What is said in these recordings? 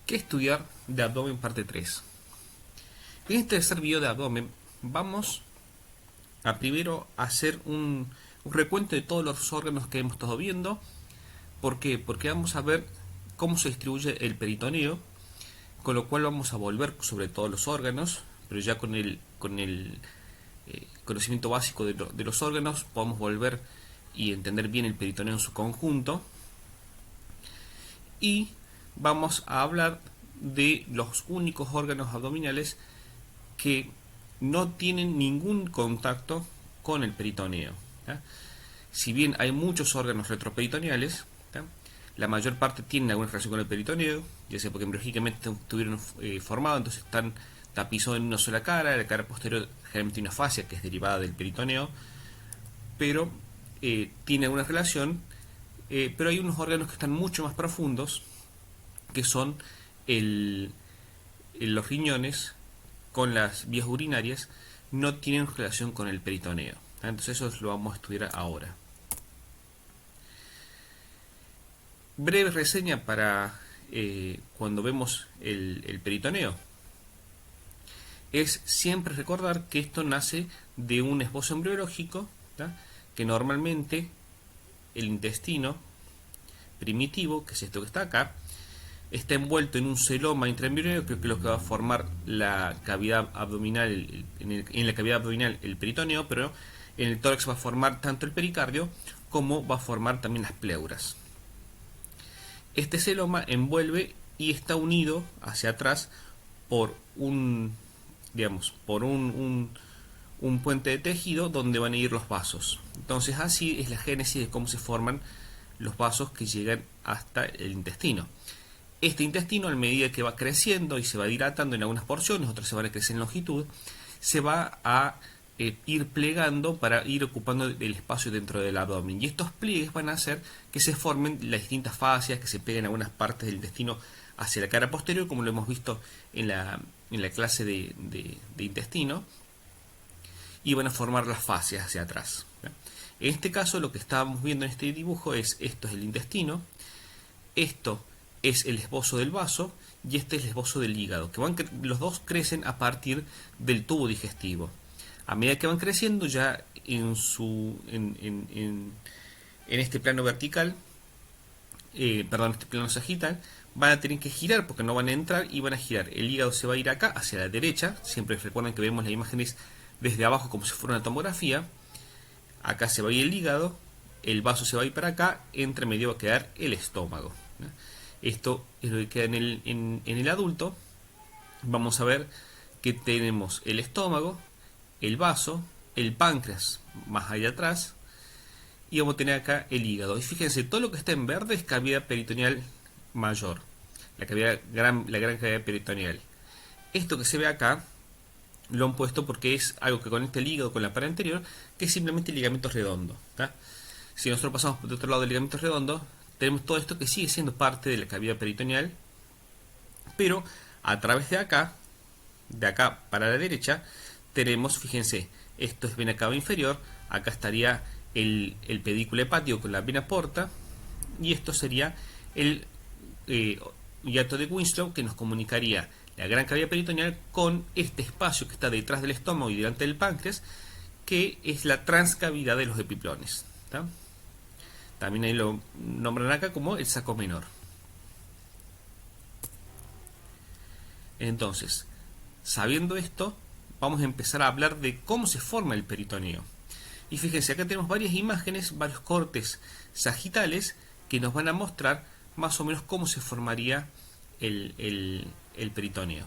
¿Qué estudiar de abdomen parte 3? En este tercer video de abdomen vamos a primero hacer un recuento de todos los órganos que hemos estado viendo. ¿Por qué? Porque vamos a ver cómo se distribuye el peritoneo, con lo cual vamos a volver sobre todos los órganos, pero ya con el conocimiento básico de los órganos podemos volver y entender bien el peritoneo en su conjunto. Y vamos a hablar de los únicos órganos abdominales que no tienen ningún contacto con el peritoneo. ¿Ya? Si bien hay muchos órganos retroperitoneales, ¿ya? La mayor parte tienen alguna relación con el peritoneo, ya sea porque embriológicamente estuvieron formados, entonces están tapizados en una sola cara. La cara posterior generalmente tiene una fascia que es derivada del peritoneo, pero tiene alguna relación. Pero hay unos órganos que están mucho más profundos, que son los riñones con las vías urinarias, no tienen relación con el peritoneo. Entonces eso lo vamos a estudiar ahora. Breve reseña para cuando vemos el peritoneo. Es siempre recordar que esto nace de un esbozo embriológico, ¿tá? Que normalmente el intestino primitivo, que es esto que está acá, está envuelto en un celoma intraembrionario, que es lo que va a formar la cavidad abdominal, en la cavidad abdominal el peritoneo, pero en el tórax va a formar tanto el pericardio como va a formar también las pleuras. Este celoma envuelve y está unido hacia atrás por un puente de tejido donde van a ir los vasos. Entonces así es la génesis de cómo se forman los vasos que llegan hasta el intestino. Este intestino, a medida que va creciendo y se va dilatando en algunas porciones, otras se van a crecer en longitud, se va a ir plegando para ir ocupando el espacio dentro del abdomen. Y estos pliegues van a hacer que se formen las distintas fascias, que se peguen algunas partes del intestino hacia la cara posterior, como lo hemos visto en la clase de intestino, y van a formar las fascias hacia atrás. En este caso, lo que estábamos viendo en este dibujo es: esto es el intestino, esto es el esbozo del vaso y este es el esbozo del hígado, que los dos crecen a partir del tubo digestivo. A medida que van creciendo, ya en este plano vertical, este plano sagital, van a tener que girar porque no van a entrar y van a girar. El hígado se va a ir acá hacia la derecha. Siempre recuerden que vemos las imágenes desde abajo como si fuera una tomografía. Acá se va a ir el hígado, el vaso se va a ir para acá, entre medio va a quedar el estómago. Esto es lo que queda en el adulto. Vamos a ver que tenemos el estómago, el vaso, el páncreas más allá atrás, y vamos a tener acá el hígado. Y fíjense, todo lo que está en verde es cavidad peritoneal mayor, la gran cavidad peritoneal. Esto que se ve acá lo han puesto porque es algo que conecta el hígado con la pared anterior, que es simplemente el ligamento redondo, ¿tá? Si nosotros pasamos por el otro lado del ligamento redondo, tenemos todo esto que sigue siendo parte de la cavidad peritoneal, pero a través de acá para la derecha, tenemos, fíjense, esto es vena cava inferior, acá estaría el pedículo hepático con la vena porta, y esto sería el hiato de Winslow, que nos comunicaría la gran cavidad peritoneal con este espacio que está detrás del estómago y delante del páncreas, que es la transcavidad de los epiplones, ¿tá? También ahí lo nombran acá como el saco menor. Entonces, sabiendo esto, vamos a empezar a hablar de cómo se forma el peritoneo. Y fíjense, acá tenemos varias imágenes, varios cortes sagitales que nos van a mostrar más o menos cómo se formaría el peritoneo.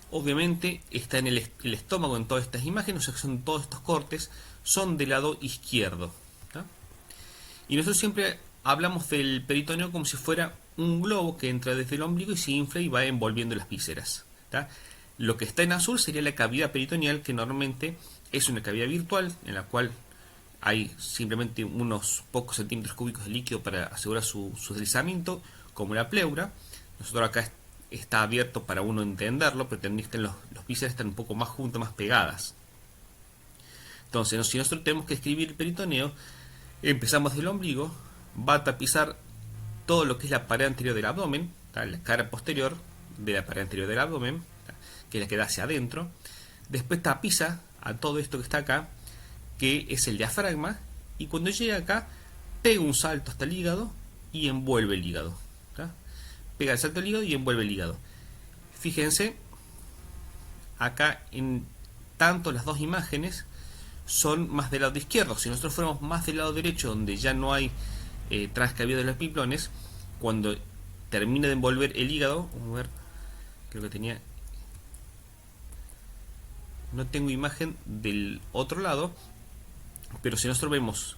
Obviamente está en el estómago en todas estas imágenes, o sea que son todos estos cortes, son del lado izquierdo, ¿tá? Y nosotros siempre hablamos del peritoneo como si fuera un globo que entra desde el ombligo y se infla y va envolviendo las vísceras, ¿tá? Lo que está en azul sería la cavidad peritoneal, que normalmente es una cavidad virtual en la cual hay simplemente unos pocos centímetros cúbicos de líquido para asegurar su deslizamiento, como la pleura. Nosotros acá está abierto para uno entenderlo, pero también los vísceras están un poco más juntas, más pegadas. Entonces, si nosotros tenemos que escribir el peritoneo, empezamos del ombligo, va a tapizar todo lo que es la pared anterior del abdomen, ¿tá? La cara posterior de la pared anterior del abdomen, ¿tá? Que es la que da hacia adentro. Después tapiza a todo esto que está acá, que es el diafragma, y cuando llega acá pega un salto hasta el hígado y envuelve el hígado, ¿tá? Pega el salto al hígado y envuelve el hígado. Fíjense, acá en tanto las dos imágenes son más del lado izquierdo. Si nosotros fuéramos más del lado derecho, donde ya no hay transcavidad de los epiplones, cuando termina de envolver el hígado, vamos a ver, creo que tenía, no tengo imagen del otro lado, pero si nosotros vemos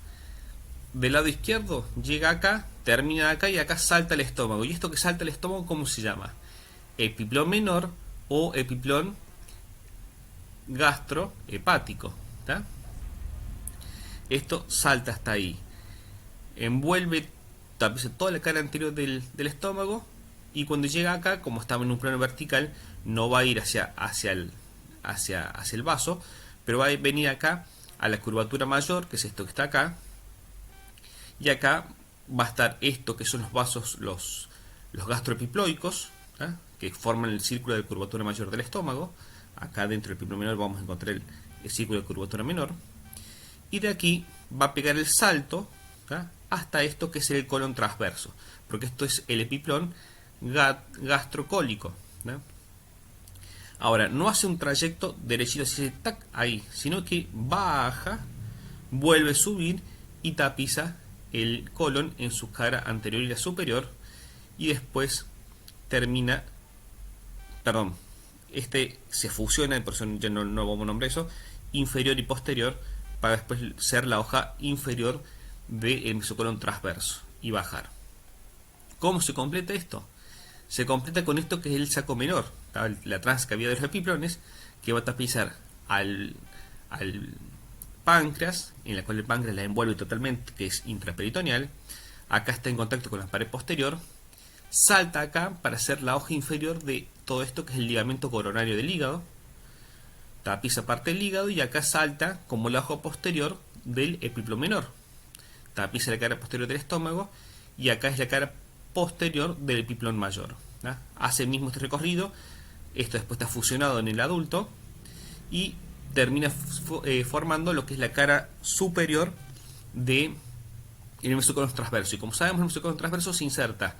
del lado izquierdo, llega acá, termina acá y acá salta el estómago. ¿Y esto que salta el estómago cómo se llama? Epiplón menor o epiplón gastrohepático, ¿tá? Esto salta hasta ahí, envuelve toda la cara anterior del estómago, y cuando llega acá, como estaba en un plano vertical, no va a ir hacia el vaso, pero va a venir acá a la curvatura mayor, que es esto que está acá, y acá va a estar esto que son los vasos, los gastroepiploicos, ¿tá? Que forman el círculo de curvatura mayor del estómago. Acá dentro del epiplón menor vamos a encontrar el círculo de curvatura menor, y de aquí va a pegar el salto, ¿tá? Hasta esto que es el colon transverso, porque esto es el epiplón gastrocólico, ¿tá? Ahora, no hace un trayecto derechito así, tac, ahí, sino que baja, vuelve a subir y tapiza el colon en su cara anterior y la superior, y después termina, perdón, se fusiona, por eso ya no vamos a nombrar eso, inferior y posterior, para después ser la hoja inferior del mesocolon transverso y bajar. ¿Cómo se completa esto? Se completa con esto que es el saco menor, la transcavidad de los epiplones, que va a tapizar al páncreas, en la cual el páncreas la envuelve totalmente, que es intraperitoneal. Acá está en contacto con la pared posterior, salta acá para hacer la hoja inferior de todo esto que es el ligamento coronario del hígado, tapiza parte del hígado, y acá salta como la hoja posterior del epiplón menor, tapiza la cara posterior del estómago, y acá es la cara posterior del epiplón mayor, ¿tá? Hace mismo este recorrido. Esto después está fusionado en el adulto y termina formando lo que es la cara superior del mesocolon transverso. Y como sabemos, el mesocolon transverso se inserta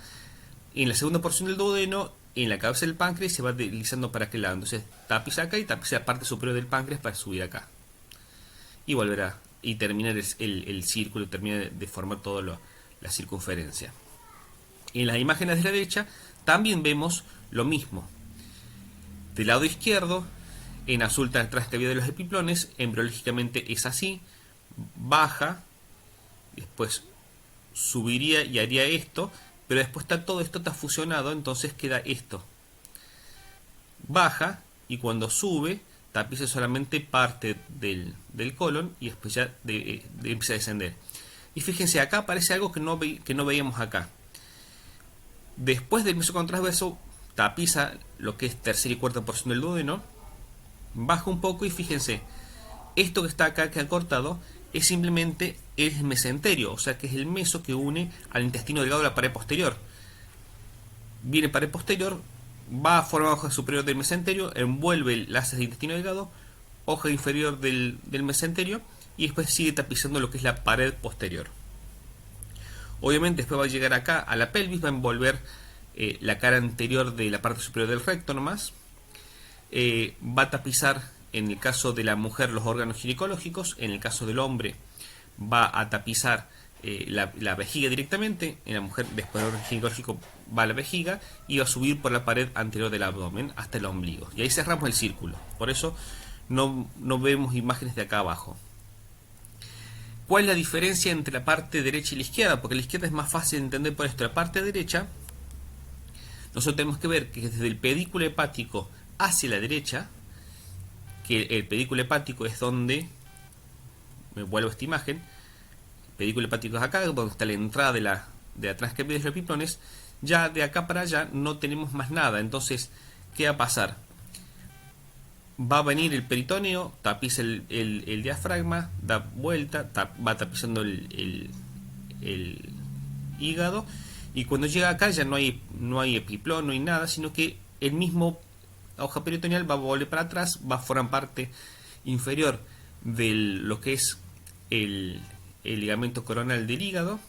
en la segunda porción del duodeno, en la cabeza del páncreas, y se va deslizando para aquel lado. Entonces tapiza acá y tapiza la parte superior del páncreas para subir acá. Y volverá y terminar el círculo, termina de formar toda la circunferencia. En las imágenes de la derecha también vemos lo mismo. Del lado izquierdo, en azul está la transcavidad de los epiplones, embriológicamente es así, baja, después subiría y haría esto, pero después todo esto está fusionado, entonces queda esto. Baja, y cuando sube, tapiza solamente parte del colon, y después ya empieza a descender. Y fíjense, acá aparece algo que no veíamos acá. Después del mesocolon transverso, tapiza lo que es tercera y cuarta porción del duodeno, baja un poco, y fíjense, esto que está acá, que ha cortado, es simplemente el mesenterio, o sea que es el meso que une al intestino delgado a la pared posterior. Viene pared posterior, va a formar hoja superior del mesenterio, envuelve el láser del intestino delgado, hoja inferior del mesenterio, y después sigue tapizando lo que es la pared posterior. Obviamente después va a llegar acá a la pelvis, va a envolver la cara anterior de la parte superior del recto nomás. Va a tapizar, en el caso de la mujer, los órganos ginecológicos. En el caso del hombre va a tapizar la vejiga directamente. En la mujer, después del órgano ginecológico, va a la vejiga y va a subir por la pared anterior del abdomen hasta el ombligo. Y ahí cerramos el círculo. Por eso no vemos imágenes de acá abajo. ¿Cuál es la diferencia entre la parte derecha y la izquierda? Porque la izquierda es más fácil de entender por esto. La parte derecha, nosotros tenemos que ver que desde el pedículo hepático hacia la derecha, que el pedículo hepático es donde, me vuelvo a esta imagen, el pedículo hepático es acá, donde está la entrada de la transcavidad de los epiplones. Ya de acá para allá no tenemos más nada. Entonces, ¿qué va a pasar? Va a venir el peritoneo, tapiza el diafragma, da vuelta, va tapizando el hígado, Y cuando llega acá ya no hay epiplón, no hay nada, sino que el mismo hoja peritoneal va a volver para atrás, va a formar parte inferior de lo que es el ligamento coronal del hígado,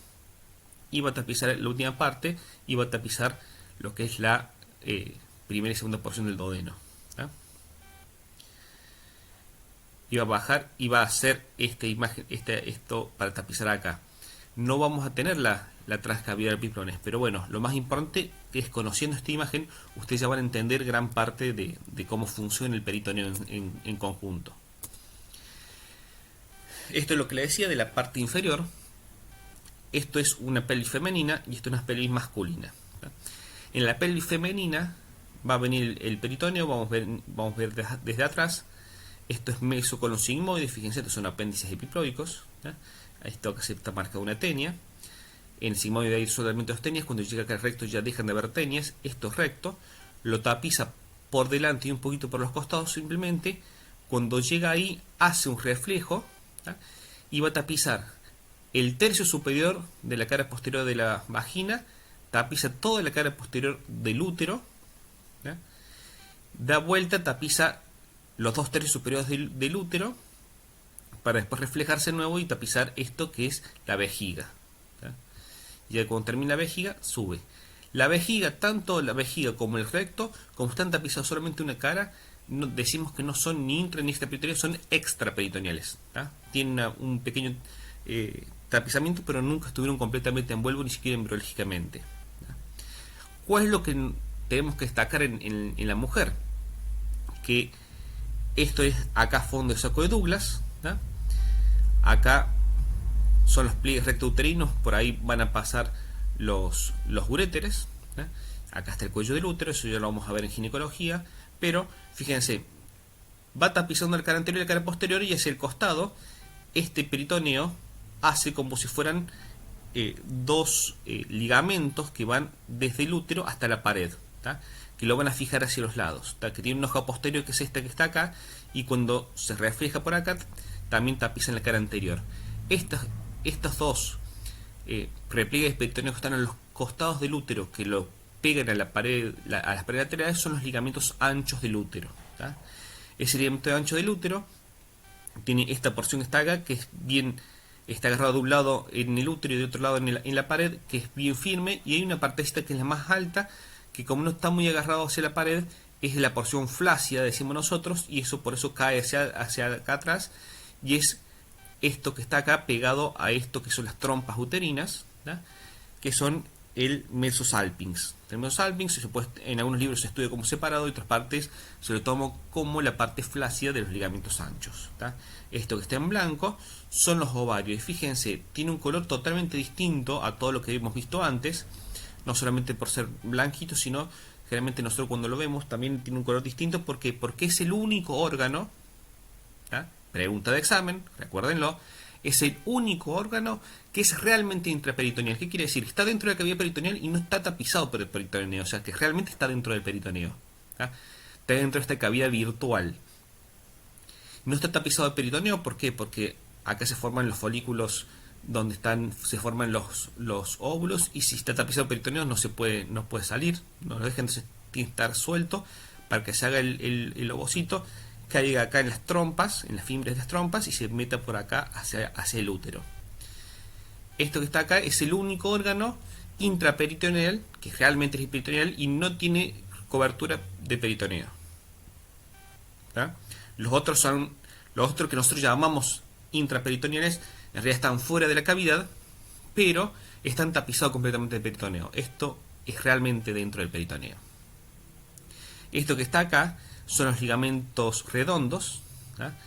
y va a tapizar la última parte, y va a tapizar lo que es la primera y segunda porción del duodeno. ¿Tá? Y va a bajar y va a hacer esta imagen, esto para tapizar acá. No vamos a tener la transcavidad de piplones, pero bueno, lo más importante es, conociendo esta imagen, ustedes ya van a entender gran parte de cómo funciona el peritoneo en conjunto. Esto es lo que le decía de la parte inferior. Esto es una pelvis femenina y esto es una pelvis masculina. En la pelvis femenina va a venir el peritoneo, vamos a ver desde atrás. Esto es mesocolon sigmoide, fíjense, estos son apéndices epiploicos. Esto acá se está marcada una tenia. En el sigmoide hay solamente dos tenias, cuando llega acá al recto ya dejan de haber tenias. Esto es recto, lo tapiza por delante y un poquito por los costados simplemente. Cuando llega ahí hace un reflejo, ¿tá? Y va a tapizar el tercio superior de la cara posterior de la vagina, tapiza toda la cara posterior del útero, ¿tá? Da vuelta, tapiza los dos tercios superiores del útero, para después reflejarse de nuevo y tapizar esto que es la vejiga. ¿Tá? Y cuando termina la vejiga, sube. La vejiga, tanto la vejiga como el recto, como están tapizados solamente una cara, no, decimos que no son ni intra ni extraperitoneales, son extraperitoneales. ¿Tá? Tienen un pequeño tapizamiento, pero nunca estuvieron completamente envueltos, ni siquiera embriológicamente. ¿Tá? ¿Cuál es lo que tenemos que destacar en la mujer? Que esto es acá fondo de saco de Douglas, ¿tá? Acá son los pliegues rectouterinos, por ahí van a pasar los uréteres, ¿tá? Acá está el cuello del útero, eso ya lo vamos a ver en ginecología, pero fíjense, va tapizando el cara anterior y el cara posterior, y hacia el costado este peritoneo hace como si fueran dos ligamentos que van desde el útero hasta la pared, ¿tá? Que lo van a fijar hacia los lados, ¿tá? Que tiene un ojo posterior que es esta que está acá, y cuando se refleja por acá también tapiza en la cara anterior. Estos dos repliegues peritoneos que están en los costados del útero, que lo pegan a la pared, a las paredes laterales, son los ligamentos anchos del útero, ¿tá? Ese ligamento ancho del útero tiene esta porción que está acá, que es bien, está agarrado de un lado en el útero y de otro lado en la pared, que es bien firme, y hay una partecita que es la más alta, que como no está muy agarrado hacia la pared, es la porción flácida, decimos nosotros, y eso por eso cae hacia acá atrás, y es esto que está acá pegado a esto que son las trompas uterinas, ¿tá? Que son el mesosalpinx. El mesosalpinx en algunos libros se estudia como separado, y otras partes se lo toma como la parte flácida de los ligamentos anchos, ¿tá? Esto que está en blanco son los ovarios, y fíjense, tiene un color totalmente distinto a todo lo que hemos visto antes, no solamente por ser blanquito, sino generalmente nosotros cuando lo vemos también tiene un color distinto. ¿Por qué? Porque es el único órgano, ¿tá? Pregunta de examen, recuérdenlo, es el único órgano que es realmente intraperitoneal. ¿Qué quiere decir? Está dentro de la cavidad peritoneal y no está tapizado por el peritoneo, o sea que realmente está dentro del peritoneo, ¿tá? Está dentro de esta cavidad virtual. No está tapizado el peritoneo, ¿por qué? Porque acá se forman los folículos donde se forman los óvulos, y si está tapizado el peritoneo no puede salir, no lo dejan, entonces tiene que estar suelto para que se haga el ovocito, caiga acá en las trompas, en las fibras de las trompas, y se meta por acá hacia el útero. Esto que está acá es el único órgano intraperitoneal que realmente es peritoneal y no tiene cobertura de peritoneo, ¿tá? Los otros que nosotros llamamos intraperitoneales en realidad están fuera de la cavidad, pero están tapizados completamente de peritoneo. Esto es realmente dentro del peritoneo. Esto que está acá son los ligamentos redondos, ¿tá?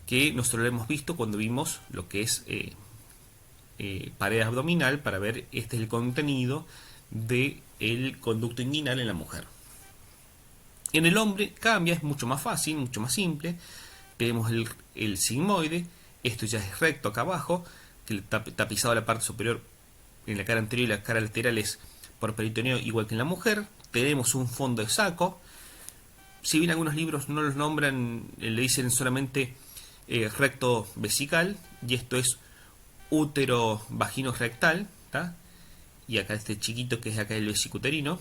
Que nosotros lo hemos visto cuando vimos lo que es pared abdominal, para ver este es el contenido del conducto inguinal en la mujer. En el hombre cambia, es mucho más fácil, mucho más simple. Vemos el sigmoide, esto ya es recto acá abajo, que tapizado la parte superior en la cara anterior y la cara lateral es por peritoneo, igual que en la mujer. Tenemos un fondo de saco. Si bien algunos libros no los nombran, le dicen solamente recto vesical, y esto es útero vagino rectal, ¿tá? y acá este chiquito que es acá el vesicuterino.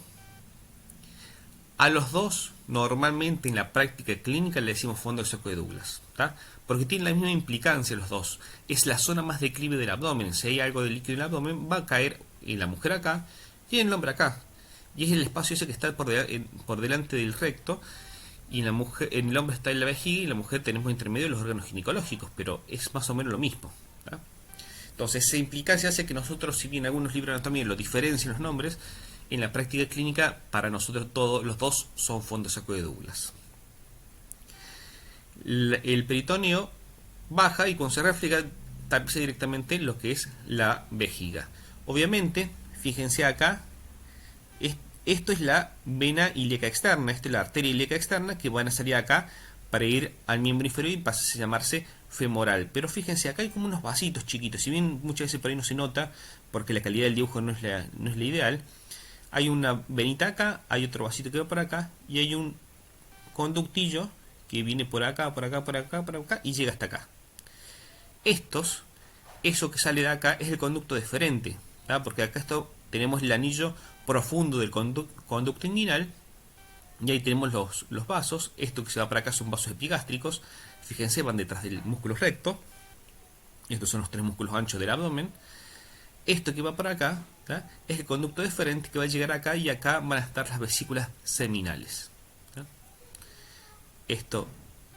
A los dos, normalmente en la práctica clínica le decimos fondo de saco de Douglas, ¿tá? Porque tienen la misma implicancia los dos. Es la zona más declive del abdomen. Si hay algo de líquido en el abdomen, va a caer en la mujer acá y en el hombre acá. Y es el espacio ese que está por delante del recto. Y en la mujer, en el hombre está en la vejiga y en la mujer tenemos intermedio los órganos ginecológicos, pero es más o menos lo mismo, ¿tá? Entonces, esa implicancia hace que nosotros, si bien algunos libros de anatomía lo diferencian los nombres, en la práctica clínica, para nosotros todos los dos son fondo de saco de Douglas. El peritoneo baja y cuando se refleja tapiza directamente lo que es la vejiga. Obviamente, fíjense acá, esto es la vena ilíaca externa, esta es la arteria ilíaca externa que van a salir acá para ir al miembro inferior y pasa a llamarse femoral. Pero fíjense, acá hay como unos vasitos chiquitos, si bien muchas veces por ahí no se nota, porque la calidad del dibujo no es la ideal. Hay una venita acá, hay otro vasito que va por acá y hay un conductillo que viene por acá, por acá, por acá, por acá y llega hasta acá. Eso que sale de acá es el conducto deferente, ¿tá? Porque acá tenemos el anillo profundo del conducto inguinal y ahí tenemos los vasos. Esto que se va para acá son vasos epigástricos, fíjense, van detrás del músculo recto. Estos son los tres músculos anchos del abdomen. Esto que va para acá, ¿tá? Es el conducto deferente que va a llegar acá y acá van a estar las vesículas seminales, ¿tá? Esto,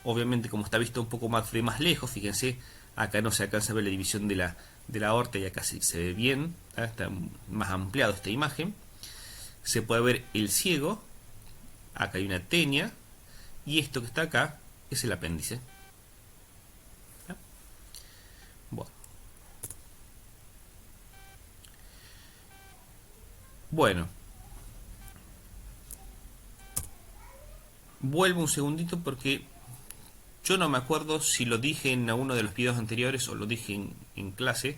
obviamente, como está visto un poco más de más lejos, fíjense, acá no se alcanza a ver la división de la aorta y acá sí se ve bien, ¿tá? Está más ampliado esta imagen. Se puede ver el ciego, acá hay una tenia y esto que está acá es el apéndice, ¿tá? Bueno, vuelvo un segundito porque yo no me acuerdo si lo dije en alguno de los videos anteriores o lo dije en clase,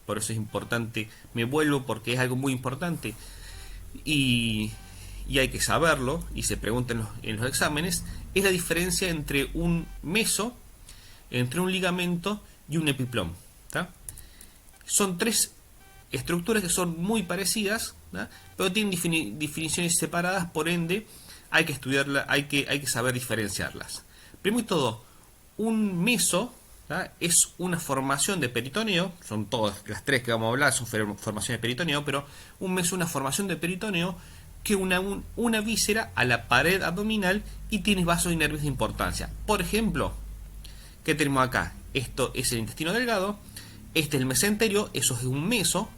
por eso es importante, me vuelvo porque es algo muy importante y hay que saberlo y se pregunta en los exámenes, es la diferencia entre un meso, entre un ligamento y un epiplom, ¿tá? Son tres estructuras que son muy parecidas, ¿tá? Pero tienen definiciones separadas, por ende hay que estudiarlas, hay que saber diferenciarlas. Primero de todo, un meso, ¿tá? Es una formación de peritoneo, son todas las tres que vamos a hablar, son formaciones de peritoneo, pero un meso es una formación de peritoneo que una víscera a la pared abdominal y tiene vasos y nervios de importancia. Por ejemplo, ¿qué tenemos acá? Esto es el intestino delgado, este es el mesenterio, eso es un meso.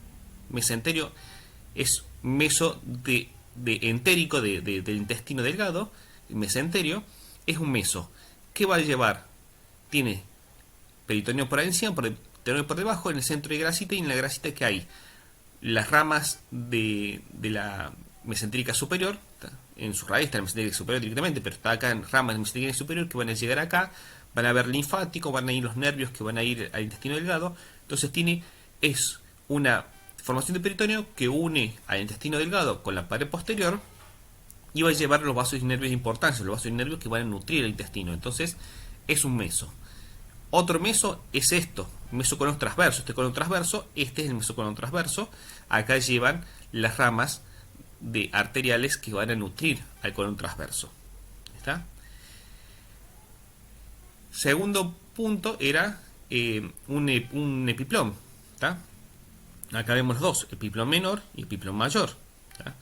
Mesenterio es meso de entérico del intestino delgado. El mesenterio es un meso. ¿Qué va a llevar? Tiene peritoneo por encima, peritoneo por debajo, en el centro de grasita, y en la grasita que hay las ramas de la mesentérica superior, en su raíz está la mesentérica superior directamente, pero está acá en ramas de mesentérica superior que van a llegar acá, van a haber linfáticos, van a ir los nervios que van a ir al intestino delgado. Entonces es una formación de peritoneo que une al intestino delgado con la pared posterior y va a llevar los vasos y nervios de importancia, los vasos y nervios que van a nutrir el intestino. Entonces es un meso. Otro meso es esto, mesocolon transverso. Este colon transverso, este es el mesocolon transverso. Acá llevan las ramas de arteriales que van a nutrir al colon transverso. ¿Está? Segundo punto era un epiplom. ¿Está? Acá vemos los dos, epiplom menor y epiplom mayor. ¿Está?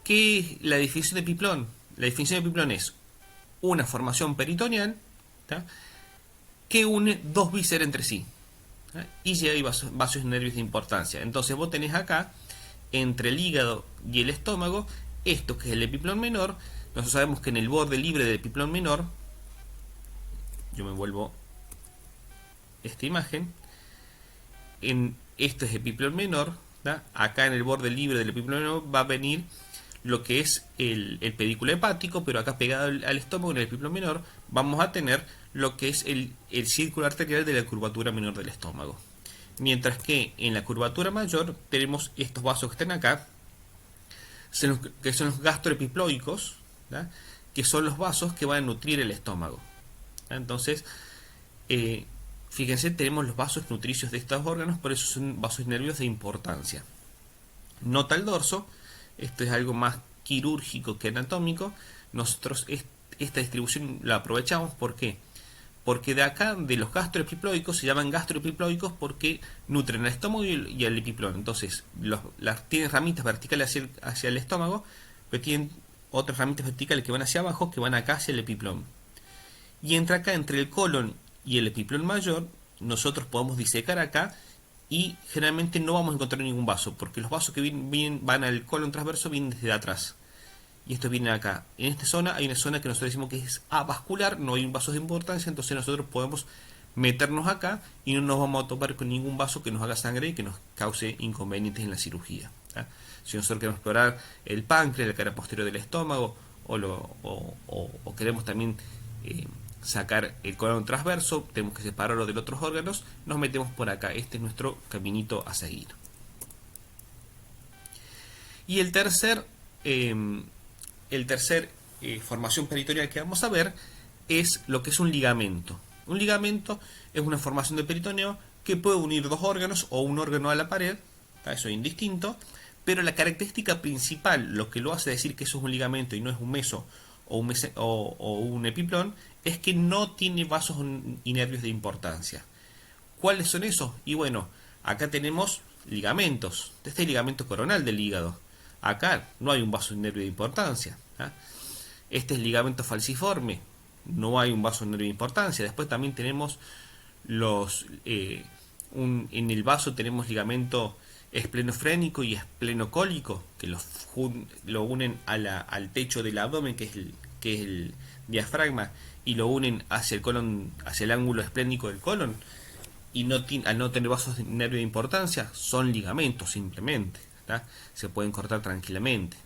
¿Qué es la definición de epiplom? La definición de epiplom es una formación peritoneal, ¿está?, que une dos vísceras entre sí, ¿está?, y lleva vasos y nervios de importancia. Entonces vos tenés acá, entre el hígado y el estómago, esto que es el epiplom menor. Nosotros sabemos que en el borde libre del epiplom menor, yo me vuelvo esta imagen, esto es epiplom menor, ¿tá? Acá en el borde libre del epiplom menor va a venir lo que es el pedículo hepático, pero acá pegado al estómago, en el epiplom menor, vamos a tener lo que es el círculo arterial de la curvatura menor del estómago. Mientras que en la curvatura mayor tenemos estos vasos que están acá, que son los gastroepiploicos, ¿tá?, que son los vasos que van a nutrir el estómago. ¿Tá? Entonces, Fíjense, tenemos los vasos nutricios de estos órganos, por eso son vasos nerviosos de importancia. Nota el dorso, esto es algo más quirúrgico que anatómico. Nosotros esta distribución la aprovechamos, ¿por qué? Porque de acá, de los gastroepiploicos, se llaman gastroepiploicos porque nutren al estómago y al epiplón. Entonces, tienen ramitas verticales hacia el estómago, pero tienen otras ramitas verticales que van hacia abajo, que van acá hacia el epiplón. Y acá, entre el colon y el epiplón mayor, nosotros podemos disecar acá y generalmente no vamos a encontrar ningún vaso, porque los vasos que van al colon transverso vienen desde atrás. Y estos vienen acá. En esta zona hay una zona que nosotros decimos que es avascular, no hay vasos de importancia, entonces nosotros podemos meternos acá y no nos vamos a topar con ningún vaso que nos haga sangre y que nos cause inconvenientes en la cirugía. Si nosotros queremos explorar el páncreas, la cara posterior del estómago, o queremos también sacar el colon transverso, tenemos que separarlo de los otros órganos, nos metemos por acá. Este es nuestro caminito a seguir. Y el tercer formación peritoneal que vamos a ver es lo que es un ligamento. Un ligamento es una formación de peritoneo que puede unir dos órganos o un órgano a la pared, eso es indistinto, pero la característica principal, lo que lo hace decir que eso es un ligamento y no es un meso o un epiplón, es que no tiene vasos y nervios de importancia. ¿Cuáles son esos? Y bueno, acá tenemos ligamentos. Este es el ligamento coronal del hígado. Acá no hay un vaso y nervio de importancia. Este es el ligamento falciforme. No hay un vaso y nervio de importancia. Después también tenemos en el vaso tenemos ligamento esplenofrénico y esplenocólico, que lo unen al techo del abdomen, que es el diafragma, y lo unen hacia el colon, hacia el ángulo esplénico del colon, y al no tener vasos de nervio de importancia, son ligamentos simplemente, se pueden cortar tranquilamente,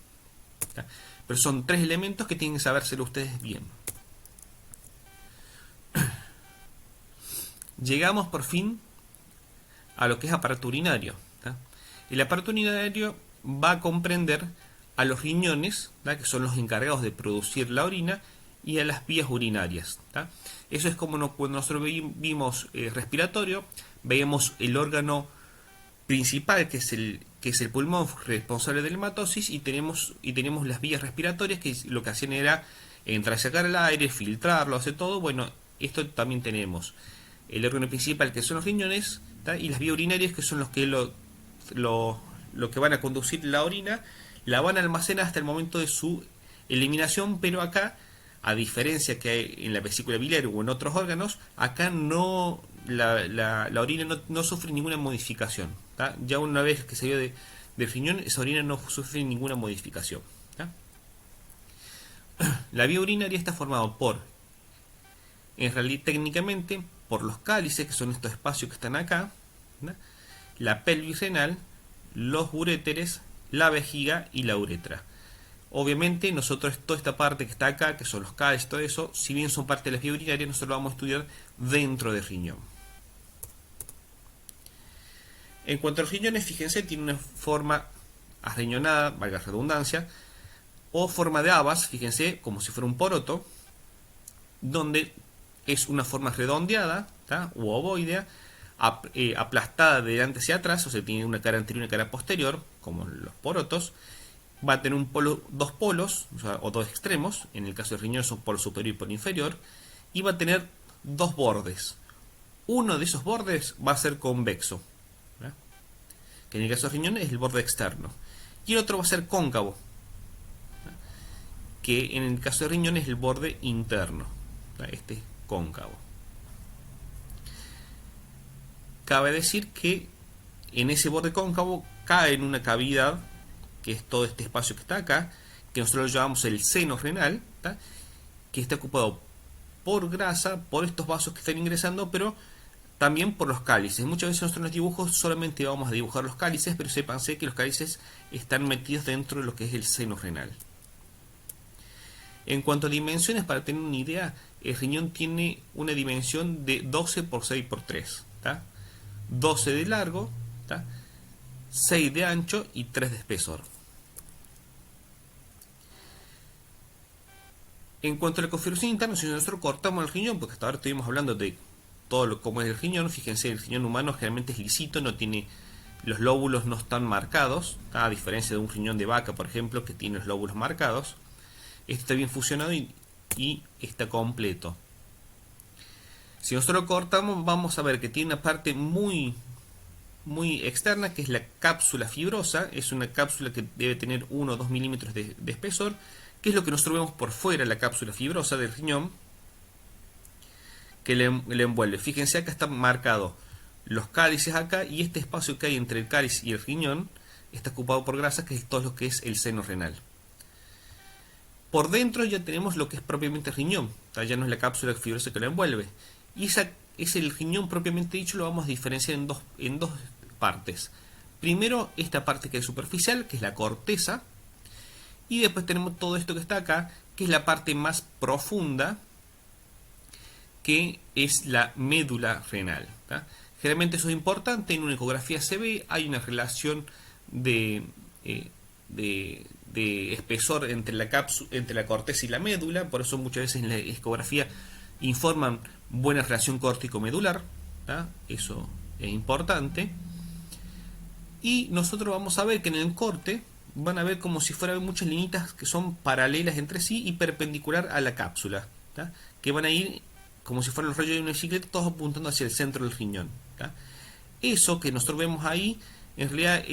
pero son tres elementos que tienen que sabérselo ustedes bien. Llegamos por fin a lo que es aparato urinario. El aparato urinario va a comprender a los riñones, que son los encargados de producir la orina, y a las vías urinarias. Eso es como cuando nosotros vimos respiratorio, veíamos el órgano principal, que es el pulmón responsable de la hematosis, y tenemos las vías respiratorias, que lo que hacían era entrar y sacar el aire, filtrarlo, hacer todo. Bueno, esto también tenemos el órgano principal, que son los riñones, y las vías urinarias, que son los que lo que van a conducir la orina, la van a almacenar hasta el momento de su eliminación, pero acá, a diferencia que hay en la vesícula biliar o en otros órganos, acá no la orina no sufre ninguna modificación. Ya una vez que salió del riñón, esa orina no sufre ninguna modificación. La vía urinaria está formada en realidad técnicamente, por los cálices, que son estos espacios que están acá, la pelvis renal, los uréteres, la vejiga y la uretra. Obviamente nosotros toda esta parte que está acá, que son los cálices, todo eso, si bien son parte de las vías urinarias, nosotros lo vamos a estudiar dentro del riñón. En cuanto a los riñones, fíjense, tiene una forma arriñonada, valga la redundancia, o forma de habas, fíjense, como si fuera un poroto, donde es una forma redondeada, u ovoidea, aplastada de delante hacia atrás, o sea, tiene una cara anterior y una cara posterior, como los porotos. Va a tener dos polos, o dos extremos, en el caso del riñón son polo superior y polo inferior, y va a tener dos bordes. Uno de esos bordes va a ser convexo, que en el caso del riñón es el borde externo, y el otro va a ser cóncavo, que en el caso del riñón es el borde interno. Este es cóncavo. Cabe decir que en ese borde cóncavo cae en una cavidad, que es todo este espacio que está acá, que nosotros lo llamamos el seno renal, que está ocupado por grasa, por estos vasos que están ingresando, pero también por los cálices. Muchas veces nosotros en los dibujos solamente vamos a dibujar los cálices, pero sépanse que los cálices están metidos dentro de lo que es el seno renal. En cuanto a dimensiones, para tener una idea, el riñón tiene una dimensión de 12 por 6 por 3, 12 de largo, 6 de ancho y 3 de espesor. En cuanto a la configuración interna, si nosotros cortamos el riñón, porque hasta ahora estuvimos hablando de todo lo como es el riñón. Fíjense, el riñón humano generalmente es lisito, no tiene, los lóbulos no están marcados, a diferencia de un riñón de vaca, por ejemplo, que tiene los lóbulos marcados. Este está bien fusionado y está completo. Si nosotros lo cortamos, vamos a ver que tiene una parte muy externa, que es la cápsula fibrosa. Es una cápsula que debe tener 1 o 2 milímetros de espesor, que es lo que nosotros vemos por fuera, la cápsula fibrosa del riñón, que le envuelve. Fíjense, acá está marcado los cálices acá, y este espacio que hay entre el cáliz y el riñón está ocupado por grasa, que es todo lo que es el seno renal. Por dentro ya tenemos lo que es propiamente el riñón, ya no es la cápsula fibrosa que lo envuelve. Y esa es el riñón propiamente dicho, lo vamos a diferenciar en dos partes. Primero, esta parte que es superficial, que es la corteza, y después tenemos todo esto que está acá, que es la parte más profunda, que es la médula renal. Generalmente eso es importante, en una ecografía se ve, hay una relación de espesor entre la corteza y la médula, por eso muchas veces en la ecografía informan buena relación córtico-medular, eso es importante. Y nosotros vamos a ver que en el corte van a ver como si fueran muchas linitas que son paralelas entre sí y perpendicular a la cápsula, que van a ir como si fueran los rayos de una bicicleta, todos apuntando hacia el centro del riñón. Eso que nosotros vemos ahí, en realidad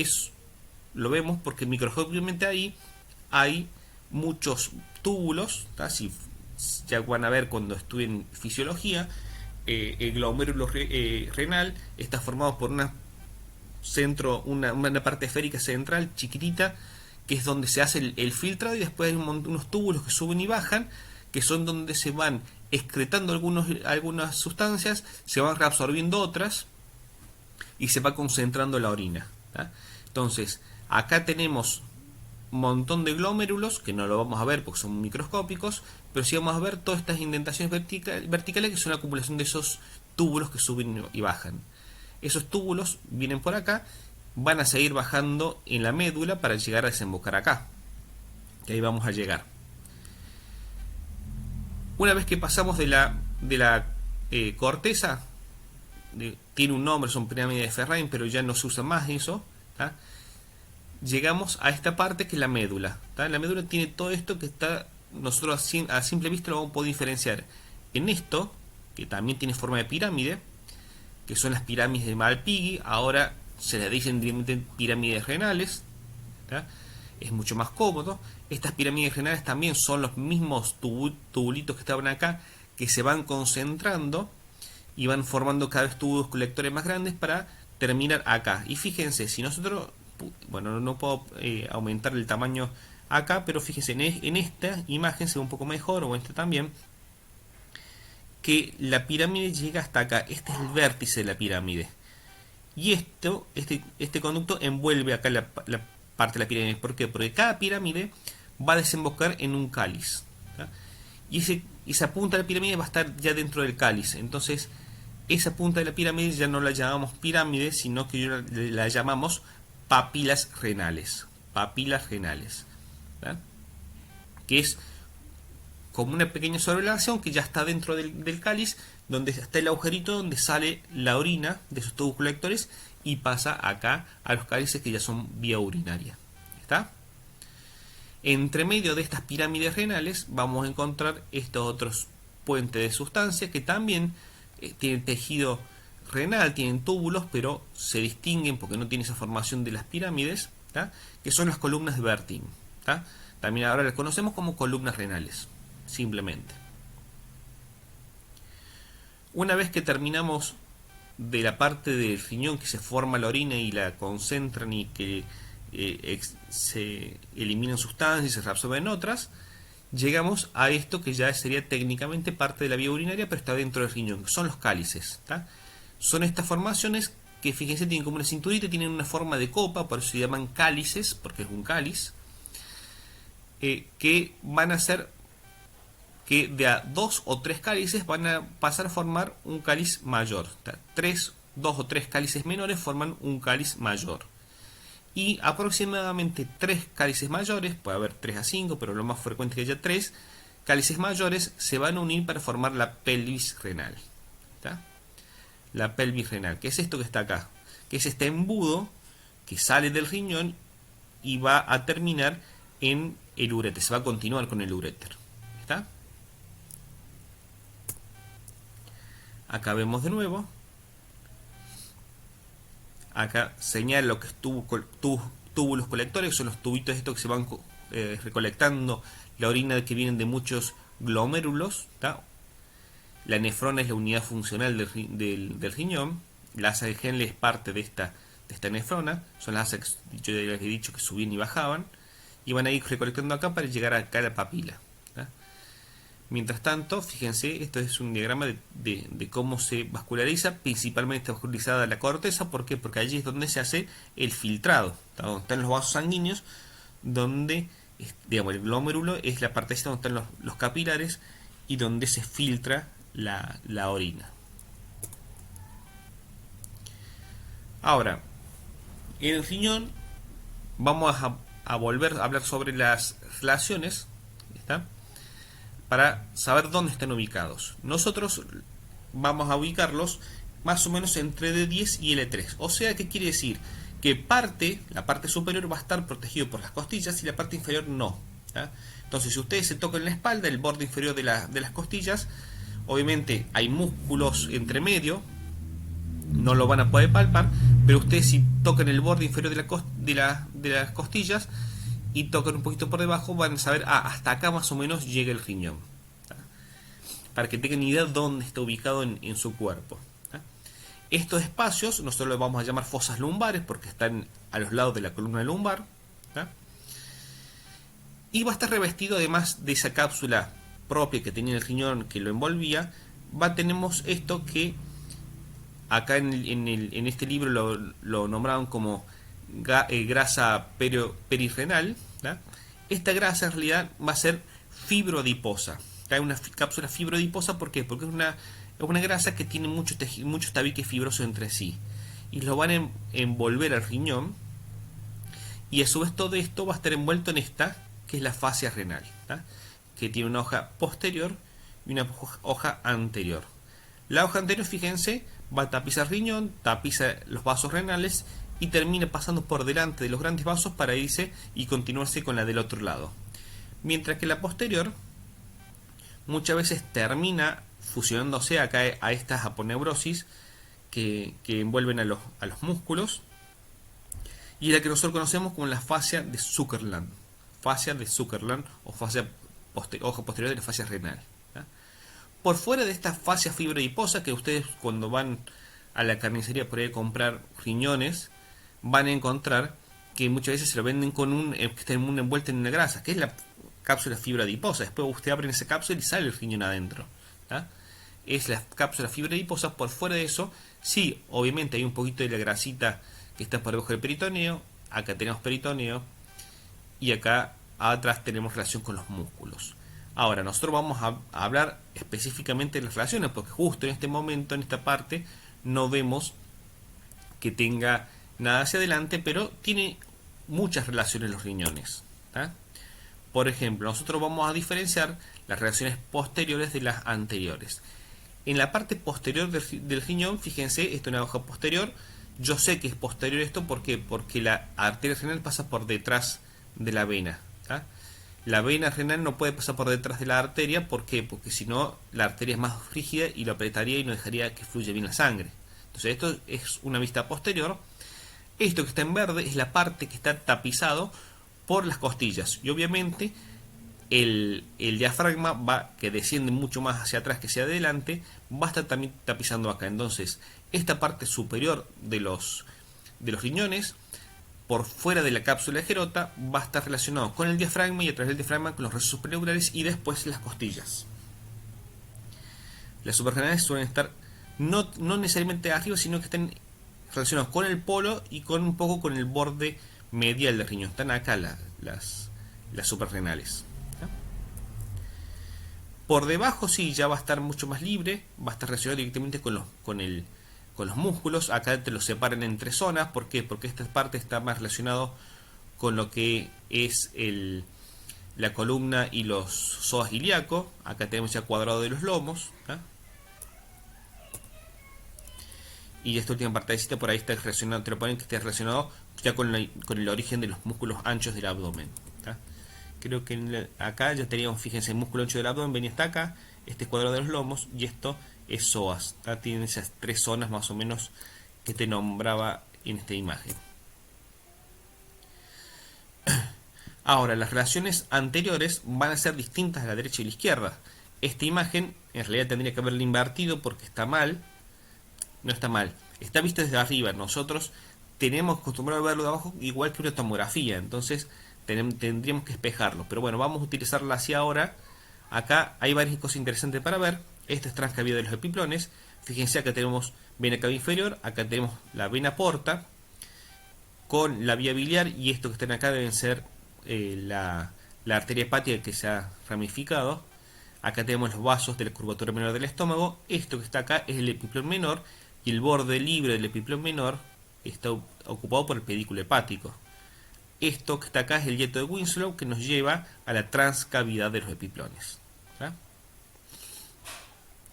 lo vemos porque microscópicamente ahí hay muchos túbulos, si ya van a ver cuando estudien fisiología, el glomérulo renal está formado por una parte esférica central chiquitita, que es donde se hace el filtrado, y después hay unos túbulos que suben y bajan, que son donde se van excretando algunas sustancias, se van reabsorbiendo otras y se va concentrando la orina. Entonces, acá tenemos un montón de glomérulos, que no lo vamos a ver porque son microscópicos, pero sí vamos a ver todas estas indentaciones verticales, que son la acumulación de esos túbulos que suben y bajan. Esos túbulos vienen por acá, van a seguir bajando en la médula para llegar a desembocar acá, que ahí vamos a llegar. Una vez que pasamos de la corteza, tiene un nombre, son pirámides de Ferrain, pero ya no se usa más eso, llegamos a esta parte que es la médula. La médula tiene todo esto que está, nosotros a simple vista lo vamos a poder diferenciar en esto, que también tiene forma de pirámide, que son las pirámides de Malpighi. Ahora se les dicen directamente pirámides renales, es mucho más cómodo. Estas pirámides renales también son los mismos tubulitos que estaban acá, que se van concentrando y van formando cada vez tubos colectores más grandes para terminar acá. Y fíjense, si nosotros, bueno, no puedo aumentar el tamaño acá, pero fíjense, en esta imagen se ve un poco mejor, o esta también, que la pirámide llega hasta acá. Este es el vértice de la pirámide, y este conducto envuelve acá la parte de la pirámide. ¿Por qué? Porque cada pirámide va a desembocar en un cáliz, y esa punta de la pirámide va a estar ya dentro del cáliz. Entonces esa punta de la pirámide ya no la llamamos pirámide, sino que la llamamos papilas renales, que es como una pequeña sobrelevación que ya está dentro del cáliz, donde está el agujerito donde sale la orina de esos tubos colectores y pasa acá a los cálices, que ya son vía urinaria. ¿Está? Entre medio de estas pirámides renales vamos a encontrar estos otros puentes de sustancias que también tienen tejido renal, tienen túbulos, pero se distinguen porque no tienen esa formación de las pirámides, que son las columnas de Bertin. También ahora las conocemos como columnas renales, simplemente. Una vez que terminamos de la parte del riñón que se forma la orina y la concentran y que se eliminan sustancias y se reabsorben otras, llegamos a esto que ya sería técnicamente parte de la vía urinaria, pero está dentro del riñón, que son los cálices. Son estas formaciones que, fíjense, tienen como una cinturita, tienen una forma de copa, por eso se llaman cálices, porque es un cáliz, que van a hacer que de a 2 o 3 cálices van a pasar a formar un cáliz mayor. 2 o 3 cálices menores forman un cáliz mayor. Y aproximadamente 3 cálices mayores, puede haber 3 a 5, pero lo más frecuente es que haya 3 cálices mayores, se van a unir para formar la pelvis renal. la pelvis renal, que es esto que está acá, que es este embudo que sale del riñón y va a terminar en el uréter, se va a continuar con el uréter. ¿Está? Acá vemos de nuevo. Acá señala lo que es túbulos colectores, que son los tubitos estos que se van recolectando la orina que vienen de muchos glomérulos. ¿Está? La nefrona es la unidad funcional del riñón. La asa de Henle es parte de esta nefrona. Son las asas que he dicho que subían y bajaban. Y van a ir recolectando acá para llegar acá a la papila. ¿Está? Mientras tanto, fíjense, esto es un diagrama de cómo se vasculariza. Principalmente está vascularizada la corteza. ¿Por qué? Porque allí es donde se hace el filtrado. ¿Está? Donde están los vasos sanguíneos, donde, digamos, el glomérulo es la parte donde están los capilares y donde se filtra la orina. Ahora, en el riñón vamos a volver a hablar sobre las relaciones, ¿está? Para saber dónde están ubicados. Nosotros vamos a ubicarlos más o menos entre D10 y L3. O sea, ¿qué quiere decir? Que la parte superior va a estar protegido por las costillas y la parte inferior no. ¿Tá? Entonces, si ustedes se tocan la espalda, el borde inferior de las costillas, obviamente hay músculos entre medio, no lo van a poder palpar, pero ustedes si tocan el borde inferior de las costillas y tocan un poquito por debajo, van a saber, hasta acá más o menos llega el riñón. ¿Tá? Para que tengan idea de dónde está ubicado en su cuerpo. ¿Tá? Estos espacios nosotros los vamos a llamar fosas lumbares porque están a los lados de la columna lumbar. ¿Tá? Y va a estar revestido, además de esa cápsula propia que tenía el riñón que lo envolvía, tenemos esto que acá en este libro lo nombraron como grasa perirrenal. ¿Tá? Esta grasa en realidad va a ser fibrodiposa. ¿Tá? Una cápsula fibrodiposa, ¿por qué? Porque es una grasa que tiene muchos tabiques fibrosos entre sí. Y lo van a envolver al riñón. Y a su vez todo esto va a estar envuelto en esta, que es la fascia renal. ¿Tá? Que tiene una hoja posterior y una hoja anterior. La hoja anterior, fíjense, va a tapizar el riñón, tapiza los vasos renales y termina pasando por delante de los grandes vasos para irse y continuarse con la del otro lado. Mientras que la posterior muchas veces termina fusionándose acá a estas aponeurosis que envuelven a los músculos, y la que nosotros conocemos como la fascia de Sutherland. Fascia de Sutherland o hoja posterior de la fascia renal. ¿Tá? Por fuera de esta fascia fibrodiposa, que ustedes cuando van a la carnicería por ahí a comprar riñones, van a encontrar que muchas veces se lo venden que está envuelto en una grasa, que es la cápsula fibrodiposa. Después usted abre esa cápsula y sale el riñón adentro. ¿Tá? Es la cápsula fibrodiposa. Por fuera de eso, sí, obviamente hay un poquito de la grasita que está por debajo del peritoneo. Acá tenemos peritoneo y acá atrás tenemos relación con los músculos. Ahora, nosotros vamos a hablar específicamente de las relaciones, porque justo en este momento, en esta parte, no vemos que tenga nada hacia adelante, pero tiene muchas relaciones los riñones. ¿Tá? Por ejemplo, nosotros vamos a diferenciar las relaciones posteriores de las anteriores. En la parte posterior del riñón, fíjense, esto es una hoja posterior. Yo sé que es posterior esto, ¿por qué? Porque la arteria renal pasa por detrás de la vena. ¿Tá? La vena renal no puede pasar por detrás de la arteria, ¿por qué? Porque si no, la arteria es más rígida y lo apretaría y no dejaría que fluya bien la sangre. Entonces esto es una vista posterior. Esto que está en verde es la parte que está tapizado por las costillas. Y obviamente el diafragma que desciende mucho más hacia atrás que hacia adelante, va a estar también tapizando acá. Entonces esta parte superior de los riñones, por fuera de la cápsula de Gerota, va a estar relacionado con el diafragma y a través del diafragma con los restos superiores y después las costillas. Las suprarrenales suelen estar no necesariamente arriba, sino que están relacionados con el polo y con un poco con el borde medial del riñón. Están acá las suprarrenales. ¿Tá? Por debajo sí ya va a estar mucho más libre, va a estar relacionado directamente con los músculos. Acá te los separan en tres zonas. ¿Por qué? Porque esta parte está más relacionado con lo que es la columna y los psoas ilíacos. Acá tenemos ya cuadrado de los lomos. ¿Tá? y esta última partecita por ahí está relacionado, te lo ponen que esté relacionado ya con el origen de los músculos anchos del abdomen. ¿Tá? Creo que acá ya teníamos, fíjense, el músculo ancho del abdomen venía hasta acá, este cuadro de los lomos, y esto es psoas. ¿Tá? Tienen esas tres zonas más o menos que te nombraba en esta imagen. Ahora, las relaciones anteriores van a ser distintas a la derecha y la izquierda. Esta imagen en realidad tendría que haberla invertido porque está mal. No está mal, está visto desde arriba. Nosotros tenemos acostumbrado a verlo de abajo igual que una tomografía, entonces tendríamos que espejarlo. Pero bueno, vamos a utilizarla así ahora. Acá hay varias cosas interesantes para ver. Esto es transcavidad de los epiplones. Fíjense, acá tenemos vena cava inferior, acá tenemos la vena porta con la vía biliar, y esto que están acá deben ser la arteria hepática que se ha ramificado. Acá tenemos los vasos de la curvatura menor del estómago. Esto que está acá es el epiplón menor, y el borde libre del epiplón menor está ocupado por el pedículo hepático. Esto que está acá es el yeto de Winslow, que nos lleva a la transcavidad de los epiplones. ¿Tá?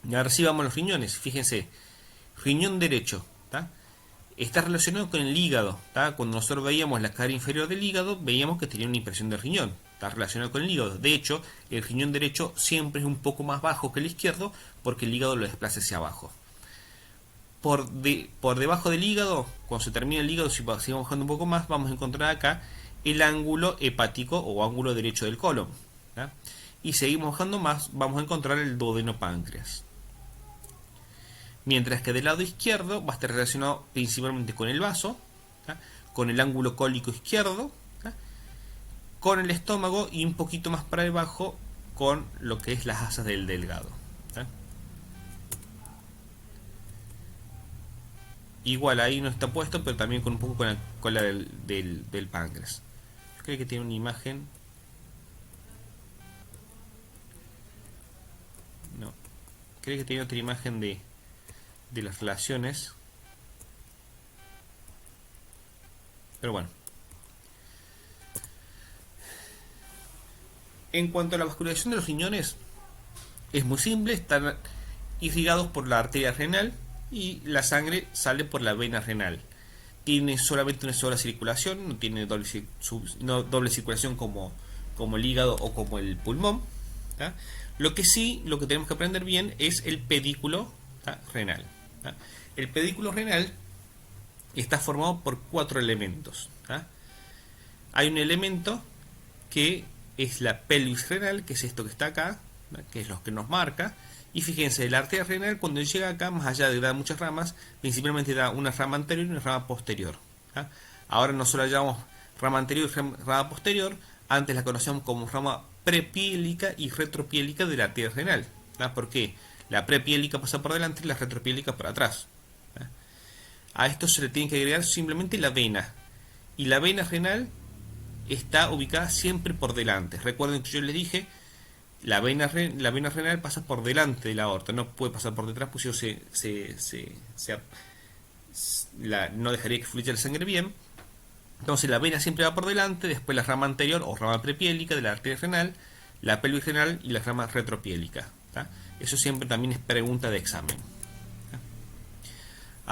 Y ahora sí vamos a los riñones. Fíjense, riñón derecho, ¿tá? Está relacionado con el hígado. ¿Tá? Cuando nosotros veíamos la cara inferior del hígado, veíamos que tenía una impresión de riñón. Está relacionado con el hígado. De hecho, el riñón derecho siempre es un poco más bajo que el izquierdo, porque el hígado lo desplaza hacia abajo. Por debajo del hígado, cuando se termina el hígado, si seguimos bajando un poco más, vamos a encontrar acá el ángulo hepático o ángulo derecho del colon. ¿Tá? Y seguimos bajando más, vamos a encontrar el duodeno páncreas. Mientras que del lado izquierdo va a estar relacionado principalmente con el vaso, ¿tá? Con el ángulo cólico izquierdo, ¿tá? Con el estómago, y un poquito más para debajo con lo que es las asas del delgado. ¿Tá? Igual ahí no está puesto, pero también con un poco con la cola del páncreas. Yo creo que tiene una imagen. No. Creo que tiene otra imagen de las relaciones. Pero bueno. En cuanto a la vascularización de los riñones, es muy simple. Están irrigados por la arteria renal y la sangre sale por la vena renal. Tiene solamente una sola circulación, no tiene doble circulación como el hígado o como el pulmón. ¿Tá? Lo que tenemos que aprender bien es el pedículo, ¿tá? Renal. ¿Tá? El pedículo renal está formado por 4 elementos. ¿Tá? Hay un elemento que es la pelvis renal, que es esto que está acá, ¿tá? Que es lo que nos marca. Y fíjense, la arteria renal cuando llega acá, más allá de dar muchas ramas, principalmente da una rama anterior y una rama posterior. ¿Tá? Ahora no solo llamamos rama anterior y rama posterior, antes la conocíamos como rama prepiélica y retropiélica de la arteria renal. ¿Tá? ¿Por qué? La prepiélica pasa por delante y la retropiélica por atrás. ¿Tá? A esto se le tiene que agregar simplemente la vena. Y la vena renal está ubicada siempre por delante. Recuerden que yo les dije, la vena renal pasa por delante de la aorta, no puede pasar por detrás, pues no dejaría que fluya la sangre bien. Entonces la vena siempre va por delante, después la rama anterior o rama prepiélica de la arteria renal, la pelvis renal y la rama retropiélica. ¿Tá? Eso siempre también es pregunta de examen. ¿Tá?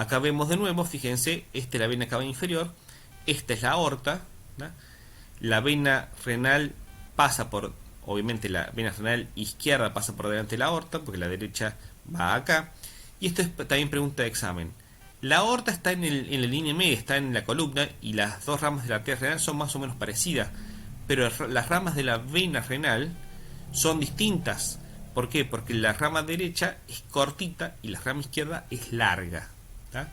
Acá vemos de nuevo, fíjense, esta es la vena cava inferior, esta es la aorta. ¿Tá? La vena renal pasa por, obviamente la vena renal izquierda pasa por delante de la aorta, porque la derecha va acá. Y esto es también pregunta de examen. La aorta está en la línea media, está en la columna, y las dos ramas de la arteria renal son más o menos parecidas. Pero las ramas de la vena renal son distintas. ¿Por qué? Porque la rama derecha es cortita y la rama izquierda es larga. ¿Tá?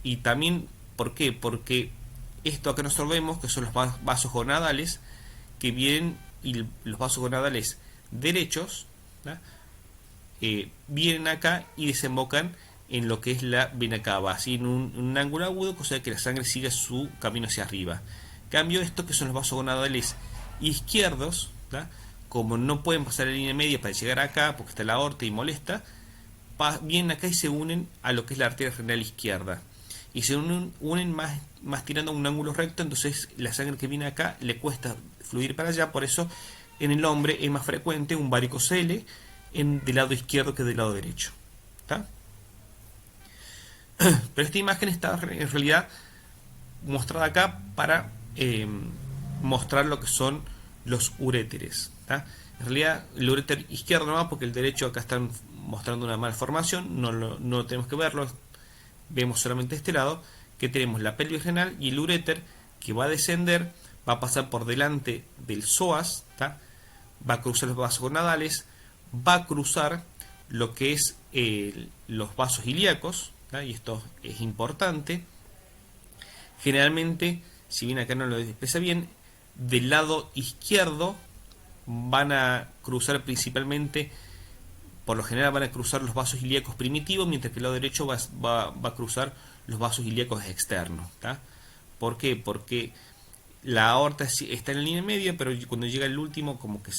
Y también, ¿por qué? Porque esto acá nosotros vemos que son los vasos gonadales que vienen, y los vasos gonadales derechos, ¿tá? Vienen acá y desembocan en lo que es la vena cava, así en un ángulo agudo, cosa de que la sangre siga su camino hacia arriba. Cambio esto, que son los vasos gonadales izquierdos, ¿tá? Como no pueden pasar la línea media para llegar acá, porque está la aorta y molesta, vienen acá y se unen a lo que es la arteria renal izquierda. Y se unen más tirando a un ángulo recto, entonces la sangre que viene acá le cuesta fluir para allá. Por eso en el hombre es más frecuente un varicocele del lado izquierdo que del lado derecho. ¿Tá? Pero esta imagen está en realidad mostrada acá para mostrar lo que son los uréteres. ¿Tá? En realidad el uréter izquierdo no va porque el derecho acá están mostrando una malformación, no tenemos que verlo, vemos solamente este lado, que tenemos la pelvis renal y el uréter que va a descender, va a pasar por delante del psoas, ¿tá? Va a cruzar los vasos gonadales, va a cruzar lo que es los vasos ilíacos, ¿tá? Y esto es importante. Generalmente, si bien acá no lo expresa bien, del lado izquierdo van a cruzar principalmente, por lo general van a cruzar los vasos ilíacos primitivos, mientras que el lado derecho va a cruzar los vasos ilíacos externos. ¿Tá? ¿Por qué? Porque la aorta está en la línea media, pero cuando llega el último, como que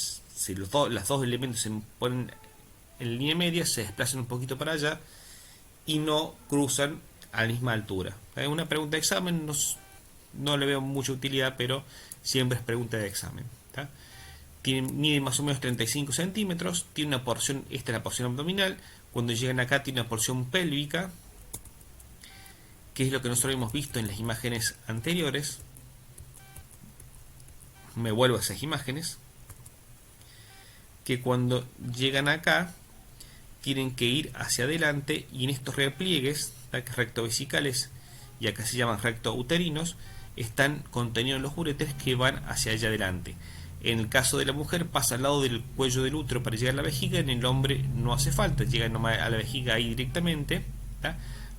los dos elementos se ponen en la línea media, se desplazan un poquito para allá y no cruzan a la misma altura. Es una pregunta de examen, no le veo mucha utilidad, pero siempre es pregunta de examen. ¿Tá? Mide más o menos 35 centímetros, tiene una porción, esta es la porción abdominal, cuando llegan acá tiene una porción pélvica, que es lo que nosotros hemos visto en las imágenes anteriores. Me vuelvo a esas imágenes, que cuando llegan acá tienen que ir hacia adelante y en estos repliegues, rectovesicales y acá se llaman rectouterinos, están contenidos los uréteres que van hacia allá adelante. En el caso de la mujer pasa al lado del cuello del útero para llegar a la vejiga, en el hombre no hace falta, llega nomás a la vejiga ahí directamente, ¿tá?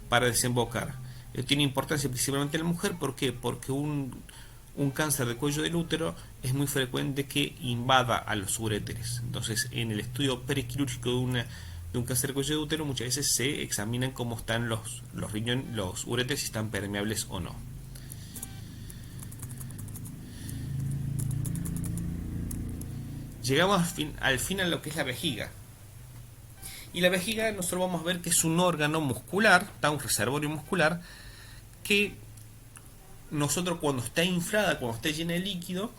Para desembocar. Esto tiene importancia principalmente en la mujer, ¿por qué? Porque un cáncer de cuello del útero es muy frecuente que invada a los uréteres. Entonces, en el estudio periquirúrgico de un cáncer de cuello de útero, muchas veces se examinan cómo están los riñones, los uréteres, si están permeables o no. Llegamos al fin a lo que es la vejiga. Y la vejiga nosotros vamos a ver que es un órgano muscular, un reservorio muscular, que nosotros cuando está inflada, cuando está llena de líquido,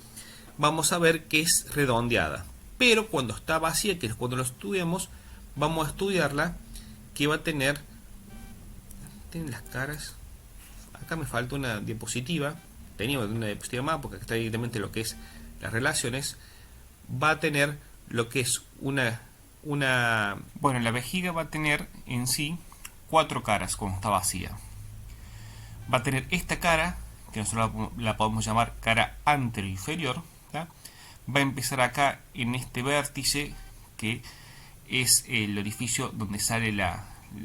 vamos a ver que es redondeada. Pero cuando está vacía, que es cuando lo estudiamos, vamos a estudiarla, que va a tener... Tienen las caras... Acá me falta una diapositiva. Tenía una diapositiva más, porque acá está directamente lo que es las relaciones. Va a tener lo que es una... Bueno, la vejiga va a tener en sí 4 caras cuando está vacía. Va a tener esta cara, que nosotros la podemos llamar cara anteroinferior, ¿tá? Va a empezar acá en este vértice que es el orificio donde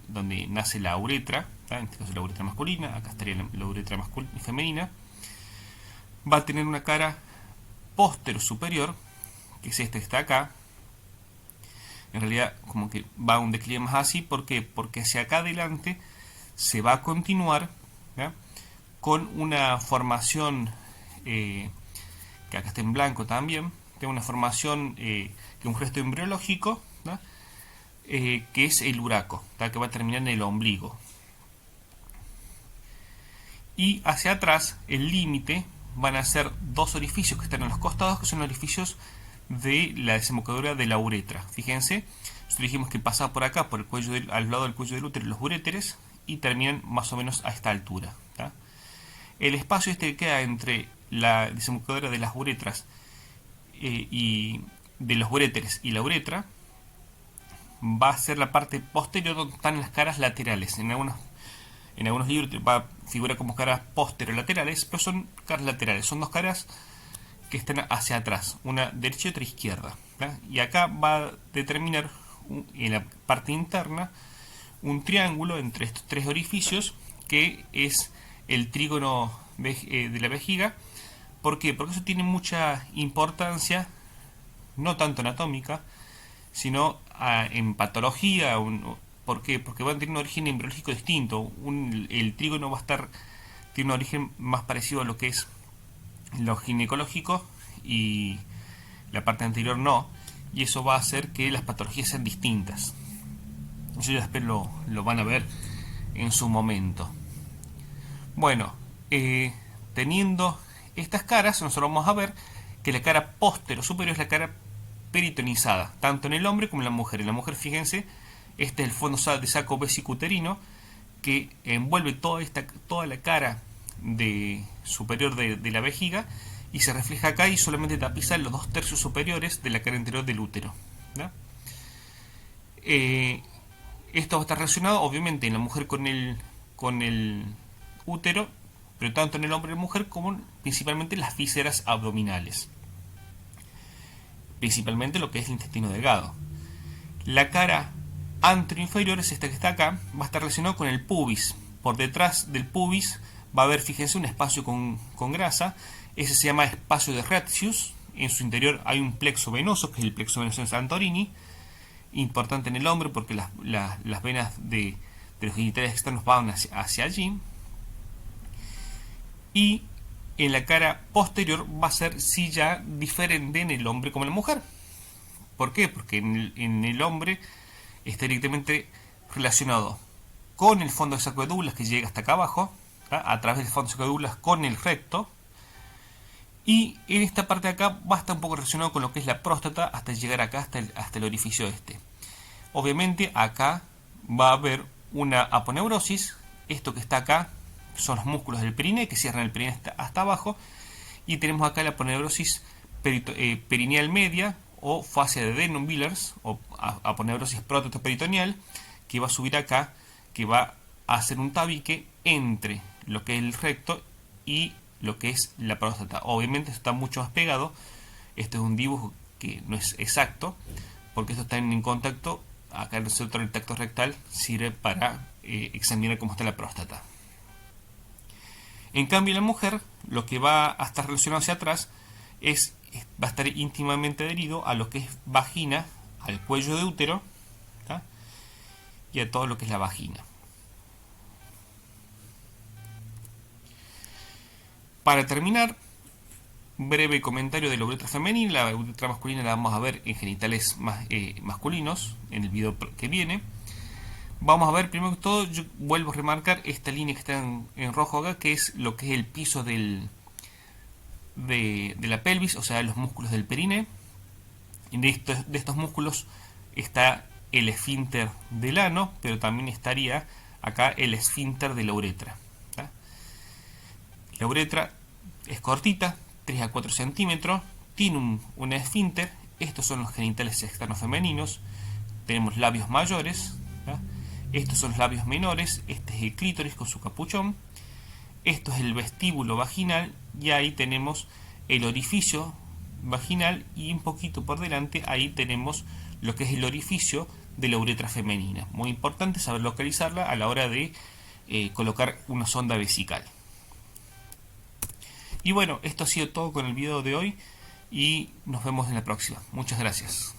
donde nace la uretra, ¿tá? En este caso la uretra masculina, acá estaría la uretra femenina. Va a tener una cara póstero superior, que es esta que está acá. En realidad como que va a un declive más así, ¿por qué? Porque hacia acá adelante se va a continuar, ¿ya? Con una formación que acá está en blanco también, tiene una formación que es un gesto embriológico, ¿no? Que es el uraco, ¿tá? Que va a terminar en el ombligo. Y hacia atrás, el límite, van a ser 2 orificios que están en los costados, que son orificios de la desembocadura de la uretra. Fíjense, nosotros dijimos que pasaba por acá, por el cuello al lado del cuello del útero, los uréteres, y terminan más o menos a esta altura, ¿tá? El espacio este que queda entre la desembocadura de las uretras y de los uréteres y la uretra va a ser la parte posterior donde están las caras laterales. En algunos libros va a figurar como caras posterolaterales, pero son caras laterales, son 2 caras que están hacia atrás, una derecha y otra izquierda, ¿tá? Y acá va a determinar en la parte interna un triángulo entre estos 3 orificios que es el trígono de la vejiga. ¿Por qué? Porque eso tiene mucha importancia, no tanto anatómica, sino en patología. ¿Por qué? Porque van a tener un origen embriológico distinto. El trígono tiene un origen más parecido a lo que es lo ginecológico y la parte anterior no, y eso va a hacer que las patologías sean distintas. Eso ya después lo van a ver en su momento. Bueno, teniendo estas caras, nosotros vamos a ver que la cara póstero superior es la cara peritonizada, tanto en el hombre como en la mujer. En la mujer, fíjense, este es el fondo de saco vesicuterino, que envuelve toda la cara superior de la vejiga y se refleja acá y solamente tapiza los 2/3 superiores de la cara interior del útero, ¿no? Esto va a estar relacionado obviamente en la mujer con el útero, pero tanto en el hombre y la mujer como principalmente las vísceras abdominales, principalmente lo que es el intestino delgado. La cara anteroinferior es esta que está acá, va a estar relacionado con el pubis. Por detrás del pubis va a haber, fíjense, un espacio con grasa. Ese se llama espacio de Retzius. En su interior hay un plexo venoso, que es el plexo venoso de Santorini, importante en el hombre porque las venas de los genitales externos van hacia allí. Y en la cara posterior va a ser sí ya diferente en el hombre como en la mujer. ¿Por qué? Porque en el hombre está directamente relacionado con el fondo de saco de Douglas, que llega hasta acá abajo, ¿tá? A través del fondo de saco de Douglas con el recto, y en esta parte de acá va a estar un poco relacionado con lo que es la próstata hasta llegar acá, hasta el orificio este. Obviamente acá va a haber una aponeurosis. Esto que está acá son los músculos del perineo que cierran el perineo hasta abajo, y tenemos acá la aponeurosis perineal media o fascia de Denham-Villers o aponeurosis próstato-peritoneal, que va a subir acá, que va a hacer un tabique entre lo que es el recto y lo que es la próstata. Obviamente esto está mucho más pegado. Esto es un dibujo que no es exacto, porque esto está en contacto. Acá el receptor del tacto rectal sirve para examinar cómo está la próstata. En cambio, en la mujer, lo que va a estar relacionado hacia atrás va a estar íntimamente adherido a lo que es vagina, al cuello de útero, ¿tá? Y a todo lo que es la vagina. Para terminar, breve comentario de la uretra femenina. La uretra masculina la vamos a ver en genitales masculinos en el video que viene. Vamos a ver, primero que todo, yo vuelvo a remarcar esta línea que está en rojo acá, que es lo que es el piso de la pelvis, o sea, los músculos del perine. Y de estos músculos está el esfínter del ano, pero también estaría acá el esfínter de la uretra, ¿tá? La uretra es cortita, 3 a 4 centímetros, tiene un esfínter. Estos son los genitales externos femeninos. Tenemos labios mayores, ¿tá? Estos son los labios menores. Este es el clítoris con su capuchón. Esto es el vestíbulo vaginal, y ahí tenemos el orificio vaginal, y un poquito por delante ahí tenemos lo que es el orificio de la uretra femenina. Muy importante saber localizarla a la hora de colocar una sonda vesical. Y bueno, esto ha sido todo con el video de hoy, y nos vemos en la próxima. Muchas gracias.